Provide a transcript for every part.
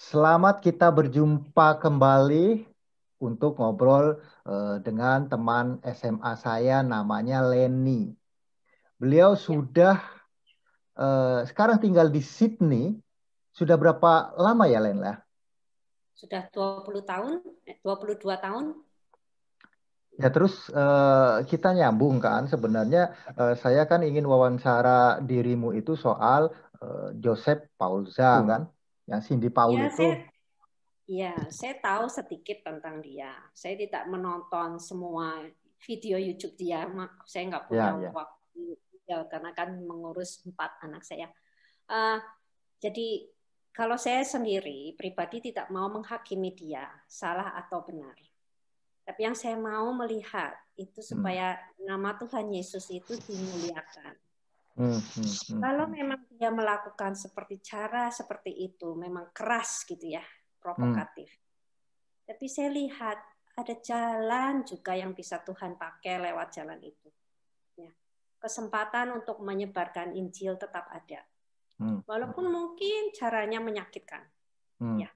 Selamat kita berjumpa kembali untuk ngobrol dengan teman SMA saya namanya Lenny. Beliau Ya, sudah sekarang tinggal di Sydney. Sudah berapa lama ya, Len? sudah 20 tahun, 22 tahun. Ya terus kita nyambung kan sebenarnya saya kan ingin wawancara dirimu itu soal Joseph Pauza kan, yang Cindy Paul Ya, itu. saya tahu sedikit tentang dia. Saya tidak menonton semua video YouTube dia. Saya nggak punya Ya, ya. waktu ya, karena kan mengurus 4 anak saya. Uh, jadi kalau saya sendiri pribadi tidak mau menghakimi dia salah atau benar. Tapi yang saya mau melihat itu Hmm. supaya nama Tuhan Yesus itu dimuliakan. Hmm, hmm, hmm, Kalau hmm. memang dia melakukan cara seperti itu, memang keras gitu ya, Hmm. provokatif. Tapi saya lihat ada jalan juga yang bisa Tuhan pakai lewat jalan itu. Ya. Kesempatan untuk menyebarkan Injil tetap ada. Hmm. Walaupun mungkin caranya menyakitkan. Hmm. Ya.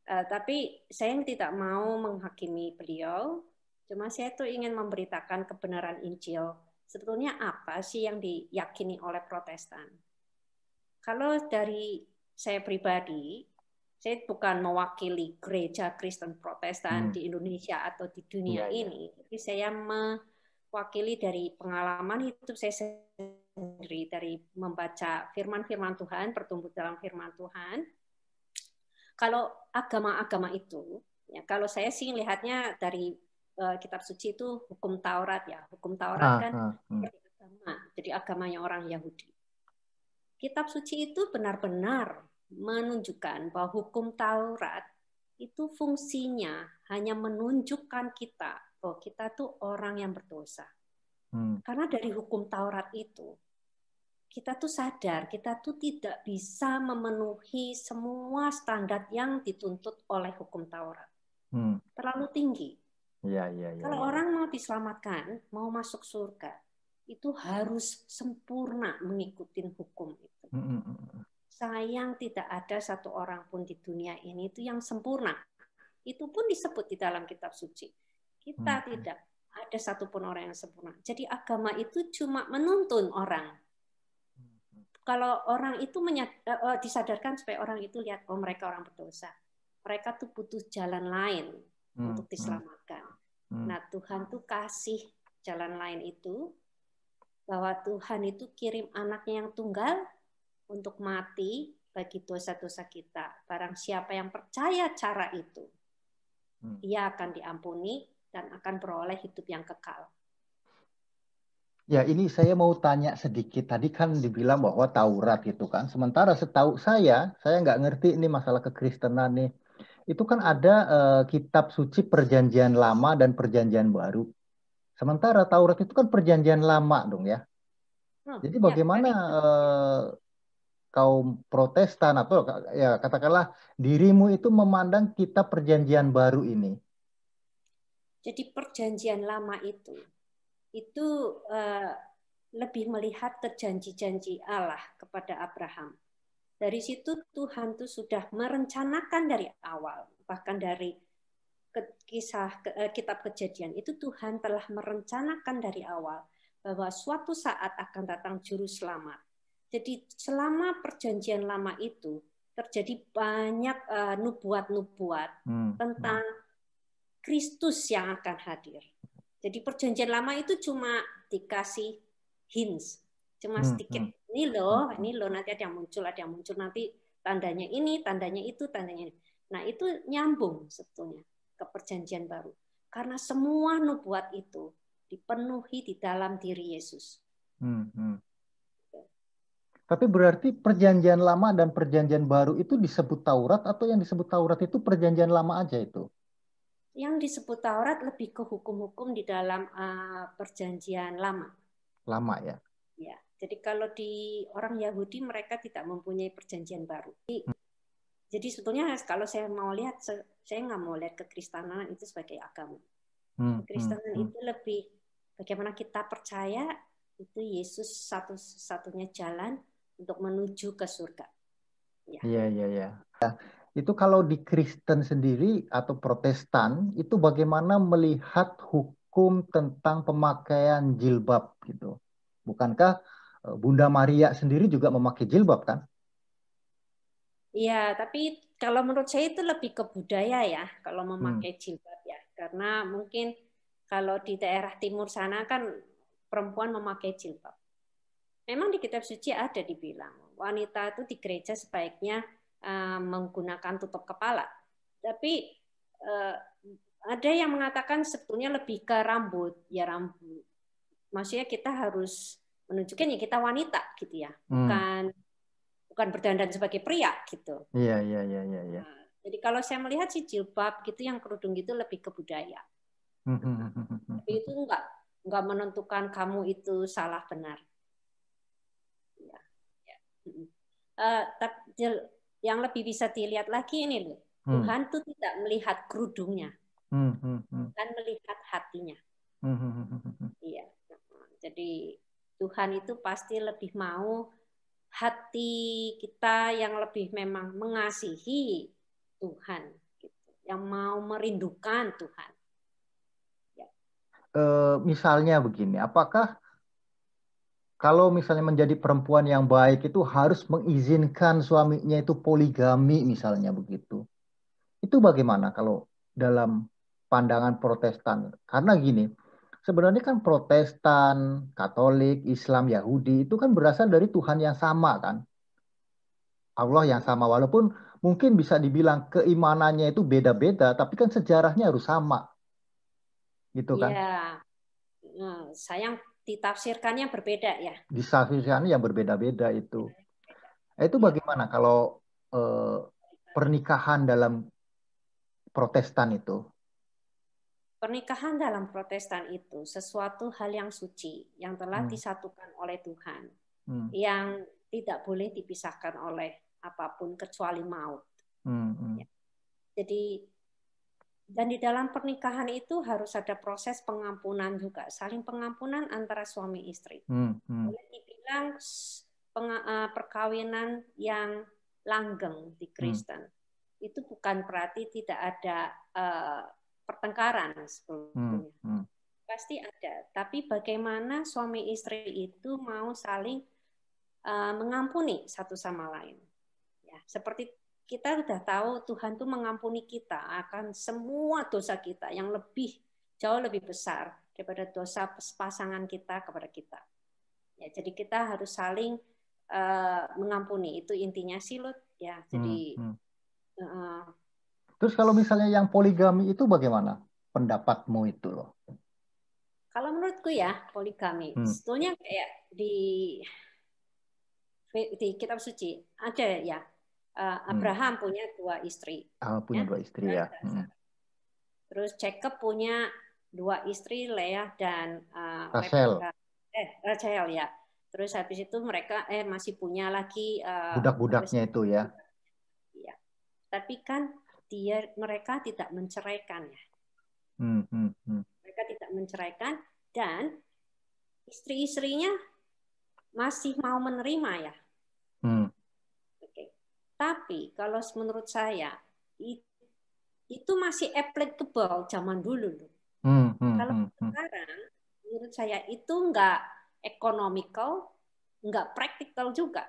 Tapi saya tidak mau menghakimi beliau, cuma saya tuh ingin memberitakan kebenaran Injil. Sebetulnya apa sih yang diyakini oleh Protestan? Kalau dari saya pribadi, saya bukan mewakili gereja Kristen Protestan Hmm. di Indonesia atau di dunia Iya, iya. ini, tapi saya mewakili dari pengalaman hidup saya sendiri, dari membaca firman-firman Tuhan, bertumbuh dalam firman Tuhan. Kalau agama-agama itu, ya kalau saya sih lihatnya dari kitab suci itu hukum Taurat ya, hukum Taurat kan Hmm. seperti agama, jadi agamanya orang Yahudi. Kitab suci itu benar-benar menunjukkan bahwa hukum Taurat itu fungsinya hanya menunjukkan kita bahwa kita tuh orang yang berdosa. Hmm. Karena dari hukum Taurat itu kita tuh sadar kita tuh tidak bisa memenuhi semua standar yang dituntut oleh hukum Taurat. Hmm. Terlalu tinggi. Iya, iya, iya, Kalau iya. orang mau diselamatkan, mau masuk surga, itu harus sempurna mengikuti hukum itu. Hmm. Hmm. Hmm. Sayang tidak ada satu orang pun di dunia ini itu yang sempurna. Itu pun disebut di dalam kitab suci. Hmm. Kita tidak ada satupun orang yang sempurna. Jadi agama itu cuma menuntun orang. Kalau orang itu disadarkan supaya orang itu lihat, oh mereka orang berdosa. Mereka tuh butuh jalan lain Hmm. untuk Hmm. diselamatkan. Hmm. Nah Tuhan tuh kasih jalan lain itu, bahwa Tuhan itu kirim anaknya yang tunggal untuk mati bagi dosa-dosa kita. Barang siapa yang percaya cara itu, Hmm. dia akan diampuni dan akan beroleh hidup yang kekal. Ya, ini saya mau tanya sedikit. Tadi kan dibilang bahwa Taurat itu kan. Sementara setahu saya nggak ngerti ini masalah kekristenan nih. Itu kan ada kitab suci Perjanjian Lama dan Perjanjian Baru. Sementara Taurat itu kan Perjanjian Lama dong ya. Jadi Ya, bagaimana dari itu. kaum Protestan atau ya katakanlah dirimu itu memandang kitab Perjanjian Baru ini? Jadi perjanjian lama itu uh, lebih melihat ke janji-janji Allah kepada Abraham. Dari situ Tuhan tuh sudah merencanakan dari awal, bahkan dari kisah kitab Kejadian itu Tuhan telah merencanakan dari awal bahwa suatu saat akan datang juru selamat. Jadi selama perjanjian lama itu terjadi banyak nubuat-nubuat tentang Kristus yang akan hadir. Jadi perjanjian lama itu cuma dikasih hints, cuma sedikit. Ini loh nanti ada yang muncul nanti tandanya ini, tandanya itu, tandanya ini. Nah itu nyambung sebetulnya ke perjanjian baru. Karena semua nubuat itu dipenuhi di dalam diri Yesus. Tapi berarti perjanjian lama dan perjanjian baru itu disebut Taurat atau yang disebut Taurat itu perjanjian lama aja itu? Yang disebut Taurat lebih ke hukum-hukum di dalam perjanjian lama. Lama ya? Ya, jadi kalau di orang Yahudi mereka tidak mempunyai perjanjian baru. Jadi sebetulnya kalau saya mau lihat, saya nggak mau lihat kekristenan itu sebagai agama. Kekristenan itu lebih bagaimana kita percaya itu Yesus satu-satunya jalan untuk menuju ke surga. Iya, iya, iya. Itu kalau di Kristen sendiri atau Protestan, itu bagaimana melihat hukum tentang pemakaian jilbab gitu? Bukankah Bunda Maria sendiri juga memakai jilbab kan? Iya, tapi kalau menurut saya itu lebih ke budaya ya, kalau Hmm, memakai jilbab ya. Karena mungkin kalau di daerah timur sana kan perempuan memakai jilbab. Memang di kitab suci ada dibilang wanita itu di gereja sebaiknya menggunakan tutup kepala. Tapi ada yang mengatakan sebetulnya lebih ke rambut, ya rambut. Maksudnya kita harus menunjukkan ya kita wanita gitu ya, hmm. bukan berdandan sebagai pria gitu. Iya, iya, iya, iya, iya. Nah, jadi kalau saya melihat sih jilbab gitu yang kerudung gitu lebih ke budaya. Hmm, hmm, hmm, hmm, hmm, Tapi itu enggak menentukan kamu itu salah benar. Ya, ya. Tapi yang lebih bisa dilihat lagi ini loh, hmm, Tuhan tuh tidak melihat kerudungnya, hmm, hmm, hmm, Tuhan melihat hatinya. hmm, hmm, hmm, hmm, hmm. Iya. Jadi Tuhan itu pasti lebih mau hati kita yang lebih memang mengasihi Tuhan, gitu. Yang mau merindukan Tuhan. Ya. Misalnya begini, apakah kalau misalnya menjadi perempuan yang baik itu harus mengizinkan suaminya itu poligami misalnya begitu? Itu bagaimana kalau dalam pandangan Protestan? Karena gini, sebenarnya kan Protestan, Katolik, Islam, Yahudi itu kan berasal dari Tuhan yang sama kan? Allah yang sama walaupun mungkin bisa dibilang keimanannya itu beda-beda, tapi kan sejarahnya harus sama, gitu kan? Ya, sayang ditafsirkannya berbeda ya. Disafirkan yang berbeda-beda itu. Nah, itu Ya. bagaimana kalau eh, pernikahan dalam Protestan itu? Pernikahan dalam Protestan itu sesuatu hal yang suci, yang telah Hmm, disatukan oleh Tuhan, hmm, yang tidak boleh dipisahkan oleh apapun kecuali maut. hmm, hmm, Ya. Jadi, dan di dalam pernikahan itu harus ada proses pengampunan juga, saling pengampunan antara suami istri. hmm, hmm, Boleh dibilang perkawinan yang langgeng di hmm, Kristen. Itu bukan berarti tidak ada pertengkaran hmm, sebelumnya. hmm, Pasti ada, tapi bagaimana suami istri itu mau saling mengampuni satu sama lain. Ya, seperti kita sudah tahu Tuhan tuh mengampuni kita akan semua dosa kita yang jauh lebih besar daripada dosa pasangan kita kepada kita. Ya, jadi kita harus saling mengampuni. Itu intinya sih, Lut. Ya, hmm, jadi hmm. uh, Terus kalau misalnya yang poligami itu bagaimana pendapatmu itu loh? kalau menurutku ya poligami, Hmm, sebetulnya kayak di kitab suci ada ya hmm. Abraham punya 2 istri, Punya ya. 2 istri ya. Hmm. Terus Jacob punya 2 istri, Leah dan Rachel, Rebecca, Rachel ya. Terus habis itu mereka masih punya lagi apa sih? budak-budaknya itu ya. Ya. Tapi kan mereka tidak menceraikan ya. Hmm, hmm, hmm, Mereka tidak menceraikan dan istri-istrinya masih mau menerima ya. hmm, Oke. Tapi kalau menurut saya itu masih applicable zaman dulu loh. hmm, hmm, Kalau hmm, hmm, sekarang menurut saya itu nggak economical, nggak practical juga,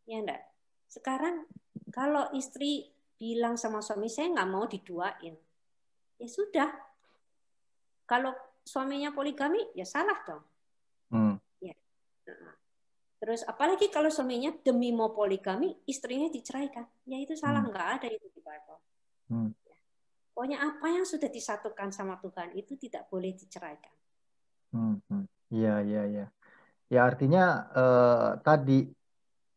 ya enggak. Sekarang kalau istri bilang sama suami saya nggak mau diduain, ya sudah. Kalau suaminya poligami, ya salah dong. hmm, Ya. Terus apalagi kalau suaminya demi mau poligami, istrinya diceraikan, ya itu salah, hmm, nggak ada itu di Bible. hmm, Pokoknya apa yang sudah disatukan sama Tuhan itu tidak boleh diceraikan. hmm, hmm. Iya, iya, iya. Ya artinya tadi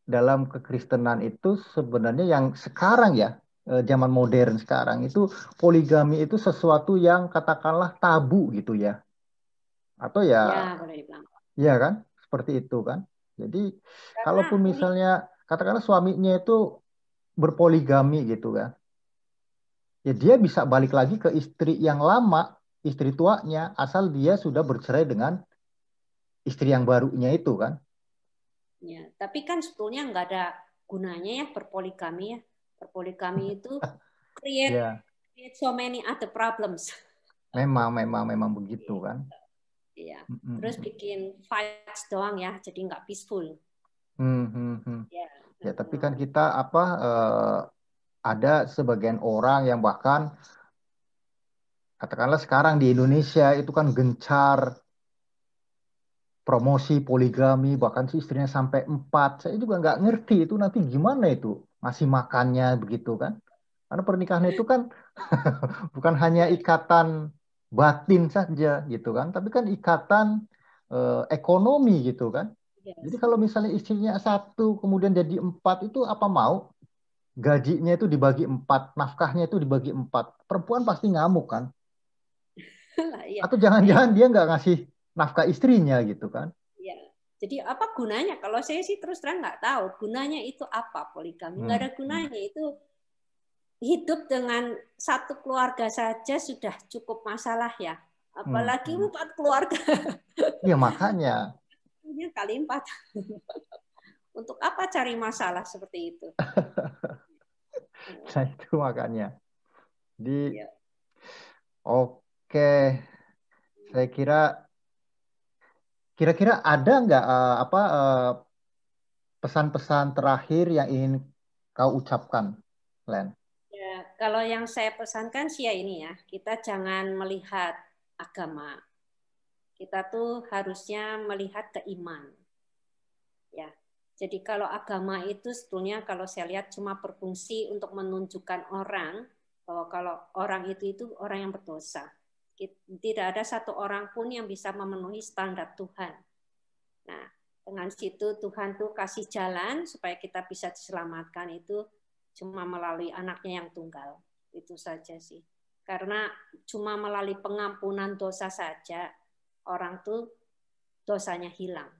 dalam kekristenan itu sebenarnya yang sekarang ya zaman modern sekarang itu poligami itu sesuatu yang katakanlah tabu gitu ya atau ya Ya, boleh dibilang. ya kan seperti itu kan jadi Karena kalaupun poligami. misalnya katakanlah suaminya itu berpoligami gitu kan ya dia bisa balik lagi ke istri yang lama istri tuanya asal dia sudah bercerai dengan istri yang barunya itu kan. Ya, tapi kan sebetulnya nggak ada gunanya ya berpoligami ya. Berpoligami itu create Ya, so many other problems. memang begitu kan. Iya. Hmm, hmm, Terus hmm. bikin fights doang ya, jadi nggak peaceful. Hmm, hmm, hmm. Ya. Ya, tapi kan kita ada sebagian orang yang bahkan katakanlah sekarang di Indonesia itu kan gencar promosi poligami, bahkan si istrinya sampai 4. Saya juga nggak ngerti itu nanti gimana itu ngasih makannya begitu kan. Karena pernikahan itu kan bukan hanya ikatan batin saja gitu kan, tapi kan ikatan ekonomi gitu kan. Jadi Yes. kalau misalnya istrinya 1 kemudian jadi 4 itu apa mau gajinya itu dibagi 4, nafkahnya itu dibagi 4, perempuan pasti ngamuk kan? Lah, iya. Atau Nah, jangan-jangan dia nggak ngasih nafkah istrinya gitu kan? ya. Jadi apa gunanya? Kalau saya sih terus terang nggak tahu gunanya itu apa poligami. Nggak Hmm. ada gunanya. Itu hidup dengan satu keluarga saja sudah cukup masalah ya. Apalagi 4 keluarga. Ya makanya, Kali 4. Untuk apa cari masalah seperti itu? nah itu makanya. Jadi, Ya. oke, saya kira-kira ada nggak pesan-pesan terakhir yang ingin kau ucapkan, Len? Ya, kalau yang saya pesankan sih ya ini ya, kita jangan melihat agama. Kita tuh harusnya melihat keiman. Ya. Jadi kalau agama itu sebetulnya kalau saya lihat cuma berfungsi untuk menunjukkan orang bahwa kalau orang itu orang yang berdosa. Tidak ada satu orang pun yang bisa memenuhi standar Tuhan. Nah, dengan situ Tuhan tuh kasih jalan supaya kita bisa diselamatkan itu cuma melalui anaknya yang tunggal. Itu saja sih. Karena cuma melalui pengampunan dosa saja orang tuh dosanya hilang.